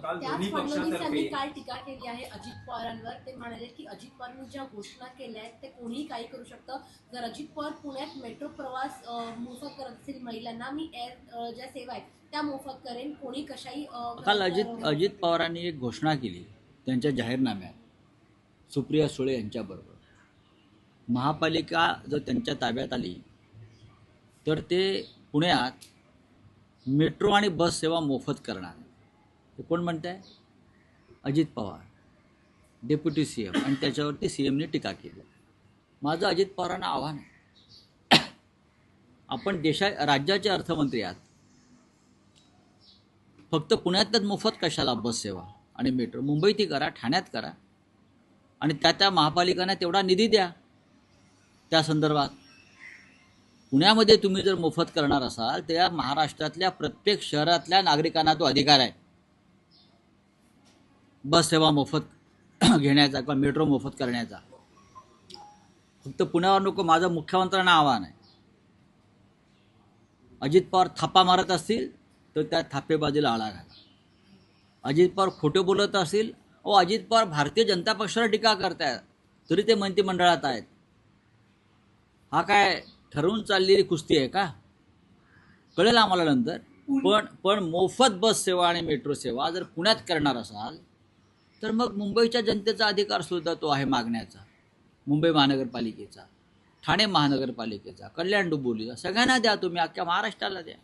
काल त्याच दोन्ही फडणवीसांनी पक्षातर्फे काल टीका केली आहे अजित पवारांवर. ते म्हणाले की अजित पवारांनी ज्या घोषणा केल्या आहेत ते कोणीही काही करू शकतं. जर अजित पवार पुण्यात मेट्रो प्रवास मोफत करत असतील महिलांना, मी एअर ज्या सेवा आहेत त्या मोफत करेन, कोणी कशाही काल अजित पवारांनी एक घोषणा केली त्यांच्या जाहीरनाम्यात सुप्रिया सुळे यांच्याबरोबर. महापालिका जर त्यांच्या ताब्यात आली तर ते पुण्यात मेट्रो आणि बस सेवा मोफत करणार. हे कोण म्हणत आहे? अजित पवार, डेप्युटी CM, आणि त्याच्यावरती CMने टीका केली. माझं अजित पवारांना आव्हान आहे, आपण राज्याचे अर्थमंत्री आहात, फक्त पुण्यातच मोफत कशाला बस सेवा आणि मेट्रो? मुंबईतही करा, ठाण्यात करा, आणि त्या महापालिकांना तेवढा निधी द्या. त्या संदर्भात पुण्यामध्ये तुम्ही जर मोफत करणार असाल तर या महाराष्ट्रातल्या प्रत्येक शहरातल्या नागरिकांना तो अधिकार आहे बस सेवा मोफत घेण्याचा किंवा मेट्रो मोफत करण्याचा. फक्त पुण्यावर नको. माझं मुख्यमंत्र्यांना आव्हान आहे, अजित पवार थापा मारत असतील तर त्या थापेबाजीला आळा घाला. अजित पवार खोटे बोलत असतील, अजित पवार भारतीय जनता पक्षाला टीका करतायत तरी ते मंत्रिमंडळात आहेत. हा काय ठरवून चाललेली कुस्ती आहे का? कळेल आम्हाला नंतर. पण मोफत बस सेवा आणि मेट्रो सेवा जर पुण्यात करणार असाल तर मग मुंबईच्या जनतेचा अधिकार सुद्धा तो आहे मागण्याचा. मुंबई महानगरपालिकेचा, ठाणे महानगरपालिकेचा, कल्याण डोंबिवलीचा, सगळ्यांना द्या तुम्ही, अख्ख्या महाराष्ट्राला द्या.